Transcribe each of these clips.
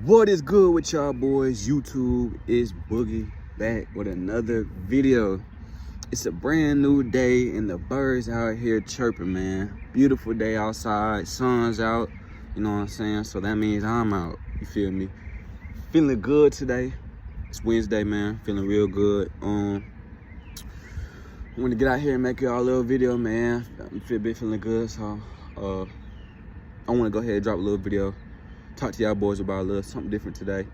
What is good with y'all boys? YouTube is Boogie back with another video. It's a brand new day and the birds out here chirping, man. Beautiful day outside, sun's out, you know what I'm saying? So that means I'm out, you feel me? Feeling good today. It's Wednesday, man, feeling real good. I want to get out here and make y'all a little video, man. I'm feeling good, so I want to go ahead and drop a little video. Talk to y'all boys about a little something different today,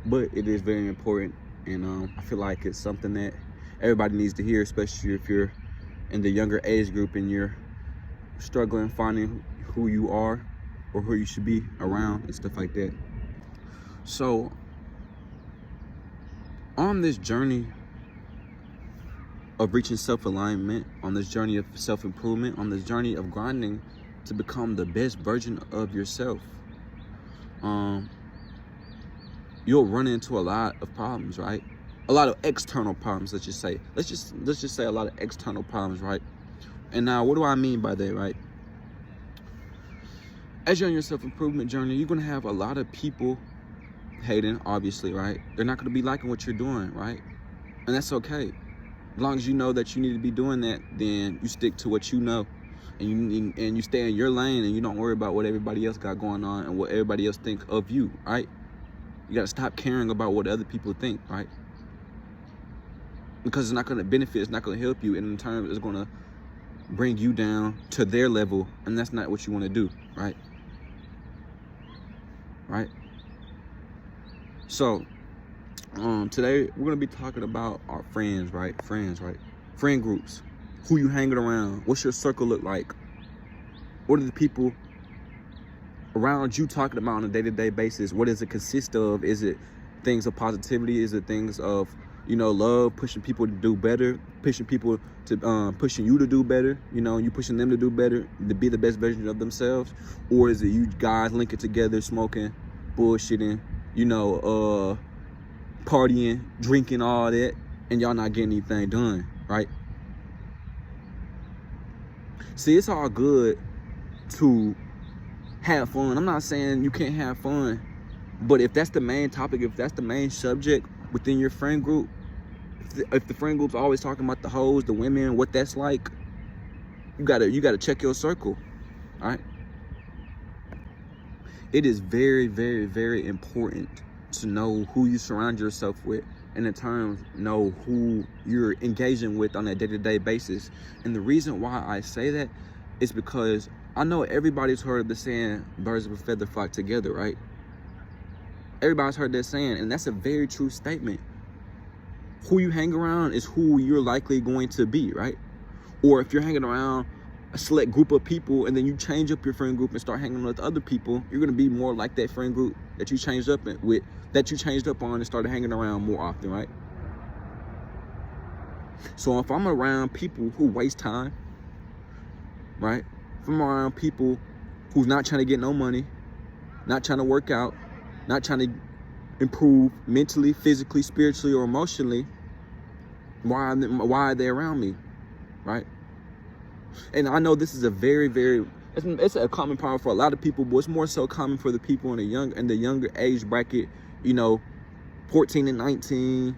but it is very important, and I feel like it's something that everybody needs to hear, especially if you're in the younger age group and you're struggling finding who you are or who you should be around and stuff like that. So on this journey of reaching self-alignment, on this journey of self-improvement, on this journey of grinding to become the best version of yourself, you'll run into a lot of problems, right? A lot of external problems, let's just say. Let's just say a lot of external problems, right? And now, what do I mean by that, right? As you're on your self-improvement journey, you're gonna have a lot of people hating, obviously, right? They're not gonna be liking what you're doing, right? And that's okay. As long as you know that you need to be doing that, then you stick to what you know. And you stay in your lane and you don't worry about what everybody else got going on and what everybody else think of you, right? You gotta stop caring about what other people think, right? Because it's not gonna benefit, it's not gonna help you, and in turn it's gonna bring you down to their level, and that's not what you wanna do, right? Right? So, today we're gonna be talking about our friends, right? Friend groups. Who you hanging around? What's your circle look like? What are the people around you talking about on a day-to-day basis? What does it consist of? Is it things of positivity? Is it things of, love, pushing people to do better, pushing people to pushing you to do better, you pushing them to do better, to be the best version of themselves? Or is it you guys linking together, smoking, bullshitting, partying, drinking, all that, and y'all not getting anything done, right? See, it's all good to have fun. I'm not saying you can't have fun, but if that's the main topic, if that's the main subject within your friend group, if the friend group's always talking about the hoes, the women, what that's like, you gotta check your circle, all right? It is very, very, very important to know who you surround yourself with, and in turn know who you're engaging with on a day-to-day basis. And the reason why I say that is because I know everybody's heard of the saying, birds of a feather flock together, right? Everybody's heard that saying, and that's a very true statement. Who you hang around is who you're likely going to be, right? Or if you're hanging around a select group of people and then you change up your friend group and start hanging with other people, you're gonna be more like that friend group that you changed up on and started hanging around more often, right? So if I'm around people who waste time, right? If I'm around people who's not trying to get no money, not trying to work out, not trying to improve mentally, physically, spiritually, or emotionally, why are they around me, right? And I know this is a very, very, it's a common problem for a lot of people, but it's more so common for the people in the younger age bracket, 14 and 19,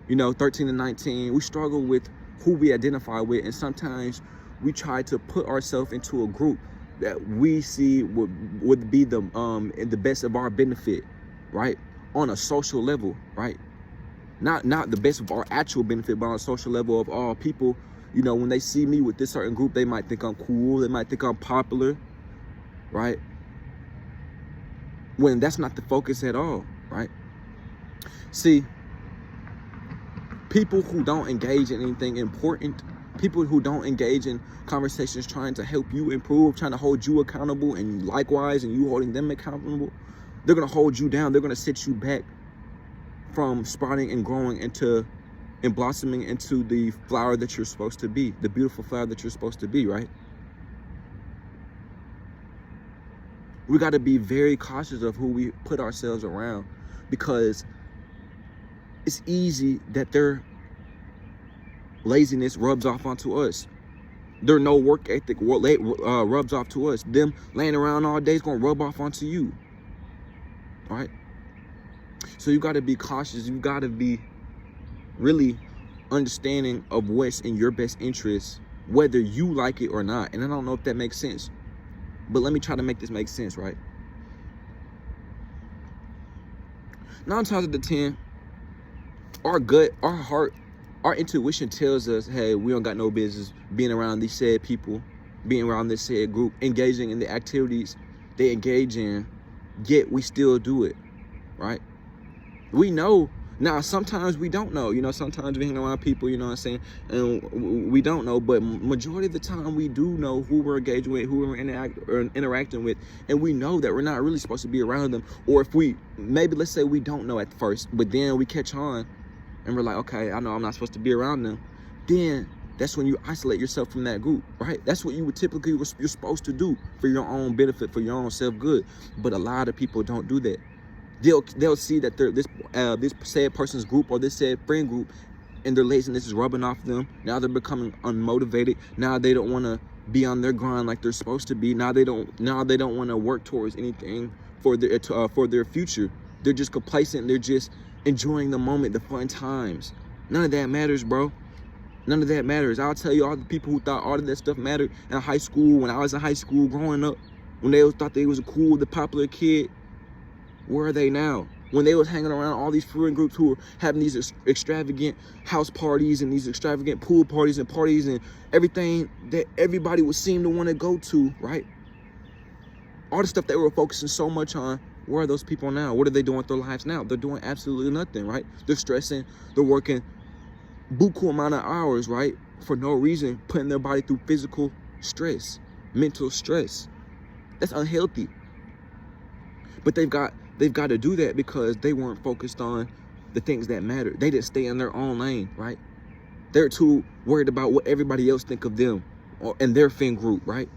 13 and 19. We struggle with who we identify with, and sometimes we try to put ourselves into a group that we see would be the in the best of our benefit, right? On a social level, right? Not the best of our actual benefit, but on a social level of all people. When they see me with this certain group, they might think I'm cool, they might think I'm popular, right? When that's not the focus at all, right? See, people who don't engage in anything important, people who don't engage in conversations trying to help you improve, trying to hold you accountable, and likewise, and you holding them accountable, they're gonna hold you down. They're gonna set you back from sprouting and growing and blossoming into the flower that you're supposed to be, the beautiful flower that you're supposed to be, right? We got to be very cautious of who we put ourselves around, because it's easy that their laziness rubs off onto us. Their no work ethic rubs off to us. Them laying around all day is going to rub off onto you. right? So you got to be cautious. You got to be really understanding of what's in your best interest, whether you like it or not. And I don't know if that makes sense, but let me try to make this make sense, right? 9 times out of 10, our gut, our heart, our intuition tells us, hey, we don't got no business being around these said people, being around this said group, engaging in the activities they engage in, yet we still do it, right? We know. Now, sometimes we don't know, you know, sometimes we hang around people, you know what I'm saying, and we don't know, but majority of the time we do know who we're engaging with, who we're interacting with, and we know that we're not really supposed to be around them. Or if we, maybe let's say we don't know at first, but then we catch on and we're like, okay, I know I'm not supposed to be around them. Then that's when you isolate yourself from that group, right? That's what you would typically, you're supposed to do for your own benefit, for your own self-good. But a lot of people don't do that. They'll see that this said person's group or this said friend group, and their laziness is rubbing off them. Now they're becoming unmotivated. Now they don't want to be on their grind like they're supposed to be. Now they don't want to work towards anything for their future. They're just complacent. They're just enjoying the moment, the fun times. None of that matters, bro. None of that matters. I'll tell you, all the people who thought all of that stuff mattered in high school, when I was in high school growing up, when they thought they was a cool, the popular kid, where are they now? When they was hanging around all these friend groups who were having these extravagant house parties and these extravagant pool parties and everything that everybody would seem to want to go to, right? All the stuff they were focusing so much on, where are those people now? What are they doing with their lives now? They're doing absolutely nothing, right? They're stressing, they're working buku amount of hours, right? For no reason, putting their body through physical stress, mental stress. That's unhealthy. But they've got to do that because they weren't focused on the things that matter. They didn't stay in their own lane, right? They're too worried about what everybody else think of them or in their friend group, right?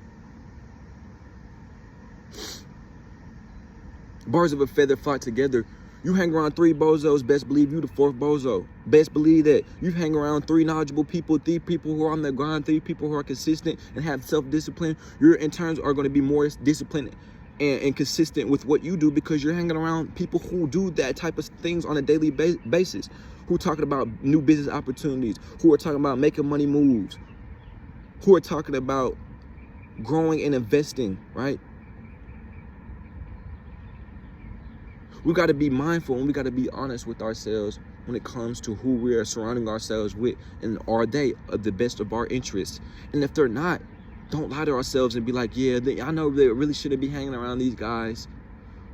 Birds of a feather flock together. You hang around 3 bozos, best believe you the 4th bozo. Best believe that you hang around 3 knowledgeable people, 3 people who are on their grind, 3 people who are consistent and have self-discipline. Your interns are going to be more disciplined and consistent with what you do because you're hanging around people who do that type of things on a daily basis, who are talking about new business opportunities, who are talking about making money moves, who are talking about growing and investing, right? We got to be mindful and we got to be honest with ourselves when it comes to who we are surrounding ourselves with, and are they of the best of our interests? And if they're not, don't lie to ourselves and be like, yeah, I know they really shouldn't be hanging around these guys,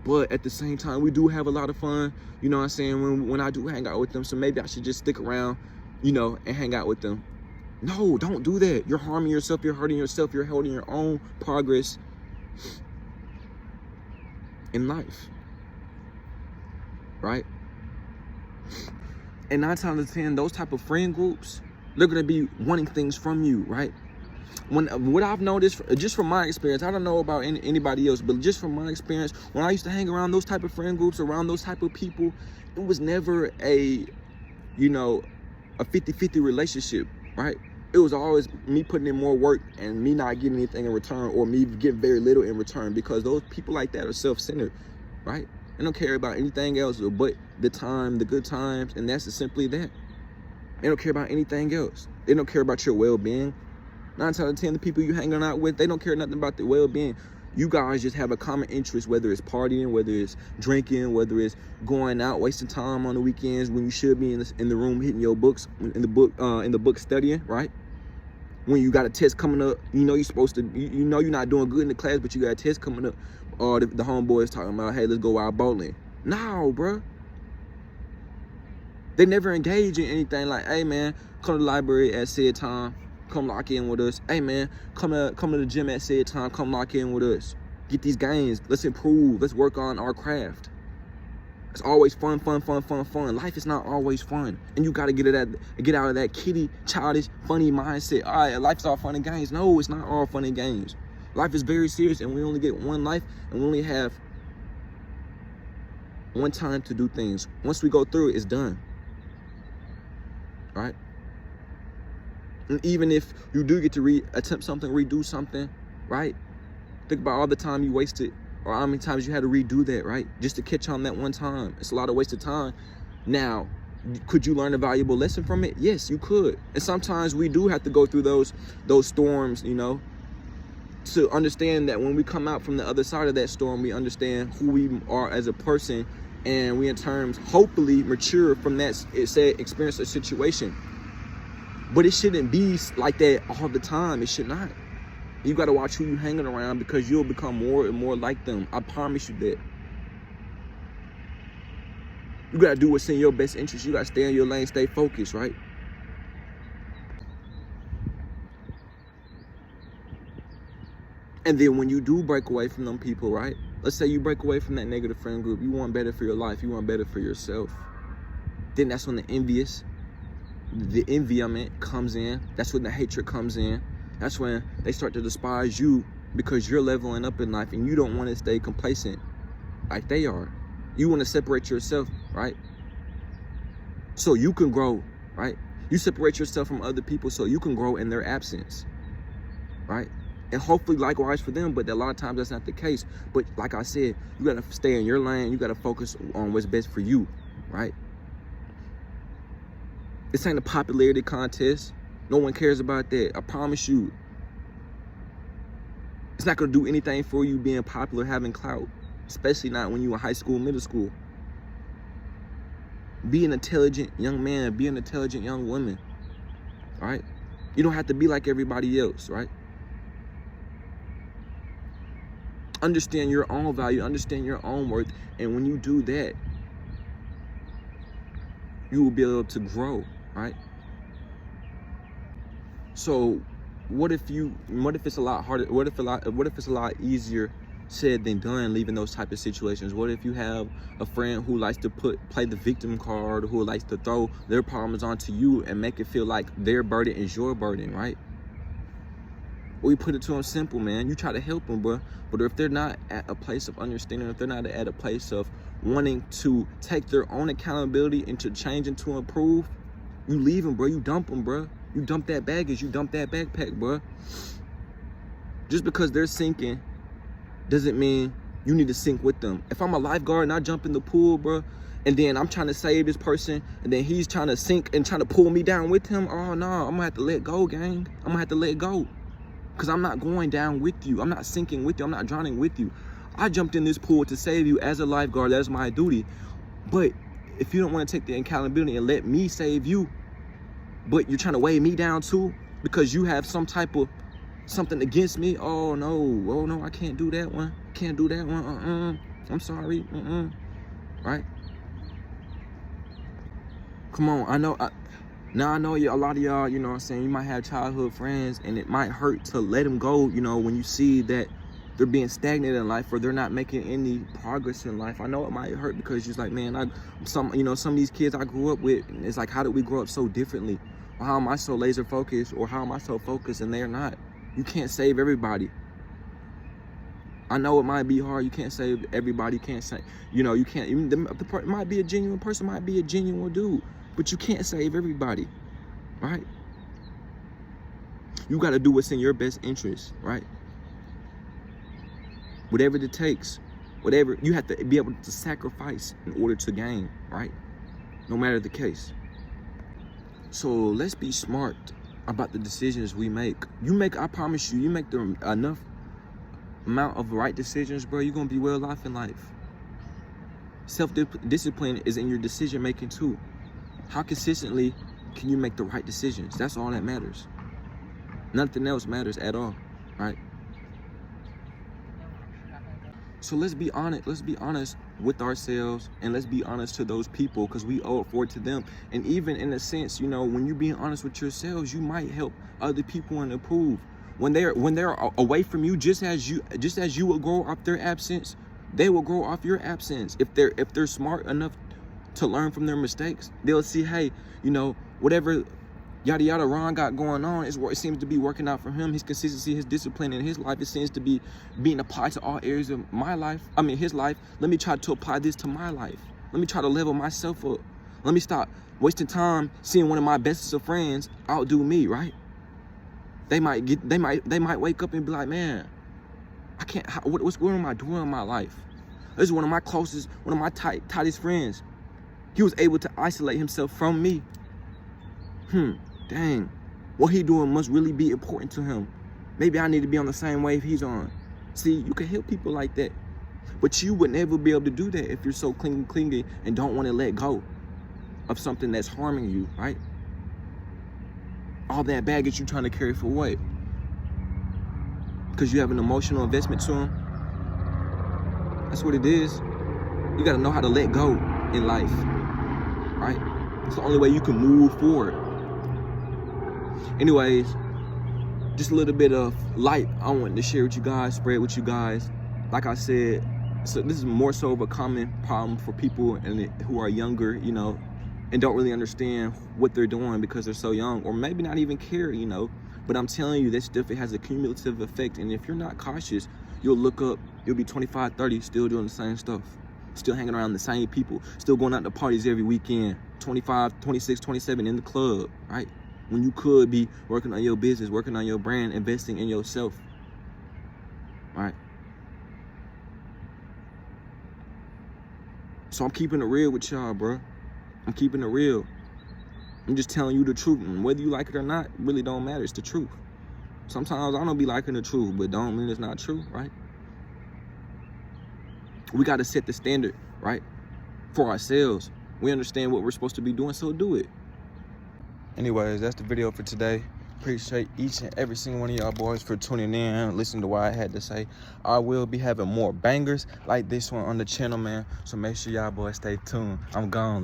but at the same time, we do have a lot of fun, you know what I'm saying, when I do hang out with them, so maybe I should just stick around, you know, and hang out with them. No, don't do that. You're harming yourself, you're hurting yourself, you're holding your own progress in life, right? And 9 times out of 10, those type of friend groups, they're going to be wanting things from you, right? What I've noticed, just from my experience, I don't know about anybody else, but just from my experience, when I used to hang around those type of friend groups, around those type of people, it was never a, you know, a 50-50 relationship, right? It was always me putting in more work and me not getting anything in return, or me getting very little in return, because those people like that are self-centered, right? They don't care about anything else but the time, the good times, and that's simply that. They don't care about anything else. They don't care about your well-being. 9 times out of 10, the people you hanging out with, they don't care nothing about their well-being. You guys just have a common interest, whether it's partying, whether it's drinking, whether it's going out, wasting time on the weekends when you should be in the room hitting your books, in the book studying, right? When you got a test coming up, you know you're supposed to, you know you're not doing good in the class, but you got a test coming up, or the homeboys talking about, hey, let's go out bowling. No, bro. They never engage in anything like, hey, man, come to the library at said time. Come lock in with us. Hey, man, come to the gym at said time. Come lock in with us. Get these gains. Let's improve. Let's work on our craft. It's always fun. Life is not always fun. And you got to get out of that kiddie, childish, funny mindset. All right, life's all fun and games. No, it's not all fun and games. Life is very serious, and we only get one life, and we only have one time to do things. Once we go through it, it's done. Right? And even if you do get to attempt something, redo something, right? Think about all the time you wasted Or how many times you had to redo that, right? Just to catch on that one time. It's a lot of wasted time. Now, could you learn a valuable lesson from it? Yes, you could. And sometimes we do have to go through those storms, you know, to understand that when we come out from the other side of that storm, we understand who we are as a person, and we in terms hopefully mature from that said experience or situation. But it shouldn't be like that all the time. It should not. You got to watch who you hanging around, because you'll become more and more like them. I promise you that. You got to do what's in your best interest. You got to stay in your lane, stay focused, right? And then when you do break away from them people, right? Let's say you break away from that negative friend group. You want better for your life. You want better for yourself. Then that's when the envy, comes in. That's when the hatred comes in. That's when they start to despise you because you're leveling up in life and you don't want to stay complacent like they are. You want to separate yourself, right? So you can grow, right? You separate yourself from other people so you can grow in their absence, right? And hopefully likewise for them, but a lot of times that's not the case. But like I said, you got to stay in your lane. You got to focus on what's best for you, right? This ain't a popularity contest. No one cares about that. I promise you. It's not going to do anything for you being popular, having clout, especially not when you're in high school, middle school. Be an intelligent young man. Be an intelligent young woman, right? You don't have to be like everybody else, right? Understand your own value. Understand your own worth. And when you do that, you will be able to grow, right? So what if it's a lot harder? What if it's a lot easier said than done, leaving those type of situations? What if you have a friend who likes to play the victim card, who likes to throw their problems onto you and make it feel like their burden is your burden, right? We put it to them simple, man. You try to help them, bro. But if they're not at a place of understanding, if they're not at a place of wanting to take their own accountability and to change and to improve, you leave them, bro. You dump them, bro. You dump that baggage. You dump that backpack, bro. Just because they're sinking doesn't mean you need to sink with them. If I'm a lifeguard and I jump in the pool, bro, and then I'm trying to save this person, and then he's trying to sink and trying to pull me down with him, oh no, I'm gonna have to let go, gang. I'm gonna have to let go. Because I'm not going down with you. I'm not sinking with you. I'm not drowning with you. I jumped in this pool to save you as a lifeguard. That's my duty. But if you don't want to take the accountability and let me save you, but you're trying to weigh me down too because you have some type of something against me, oh no, I can't do that one. Can't do that one. I'm sorry. Right? Come on. I know a lot of y'all, you know what I'm saying, you might have childhood friends and it might hurt to let them go, you know, when you see that they're being stagnant in life or they're not making any progress in life. I know it might hurt because you're like, man, some of these kids I grew up with, it's like, how did we grow up so differently? Or how am I so laser focused? Or how am I so focused and they're not? You can't save everybody. I know it might be hard. You can't save everybody. You can't say, you know, you can't, even the might be a genuine person, might be a genuine dude. But you can't save everybody, right? You got to do what's in your best interest, right? Whatever it takes, whatever, you have to be able to sacrifice in order to gain, right? No matter the case. So let's be smart about the decisions we make. I promise you, you make enough amount of right decisions, bro, you're going to be well off in life. Self-discipline is in your decision making too. How consistently can you make the right decisions? That's all that matters. Nothing else matters at all, right? So let's be honest. Let's be honest with ourselves, and let's be honest to those people, because we owe it forward to them. And even in a sense, you know, when you're being honest with yourselves, you might help other people and improve. When they're away from you, just as you will grow off their absence, they will grow off your absence. If they're smart enough to learn from their mistakes, they'll see, hey, you know, whatever yada yada Ron got going on, it seems to be working out for him. His consistency, his discipline in his life, it seems to be being applied to all areas of my life. I mean, his life. Let me try to apply this to my life. Let me try to level myself up. Let me stop wasting time seeing one of my bestest of friends outdo me, right? They might wake up and be like, man, I can't, what am I doing in my life? This is one of my closest, one of my tightest friends. He was able to isolate himself from me. Dang. What he doing must really be important to him. Maybe I need to be on the same wave he's on. See, you can help people like that. But you would never be able to do that if you're so clingy and don't want to let go of something that's harming you, right? All that baggage you're trying to carry for what? Because you have an emotional investment to him? That's what it is. You got to know how to let go in life, right? It's the only way you can move forward. Anyways, just a little bit of light I wanted to share with you guys, spread with you guys. Like I said, so this is more so of a common problem for people who are younger, you know, and don't really understand what they're doing because they're so young, or maybe not even care, you know. But I'm telling you, this stuff, it has a cumulative effect. And if you're not cautious, you'll look up, you'll be 25, 30, still doing the same stuff, still hanging around the same people, still going out to parties every weekend, 25, 26, 27 in the club, right? When you could be working on your business, working on your brand, investing in yourself, right? So I'm keeping it real with y'all, bro. I'm keeping it real. I'm just telling you the truth. And whether you like it or not, it really don't matter. It's the truth. Sometimes I don't be liking the truth, but don't mean it's not true, right? We got to set the standard, right? For ourselves. We understand what we're supposed to be doing, so do it. Anyways, that's the video for today. Appreciate each and every single one of y'all boys for tuning in, listening to what I had to say. I will be having more bangers like this one on the channel, man. So make sure y'all boys stay tuned. I'm gone.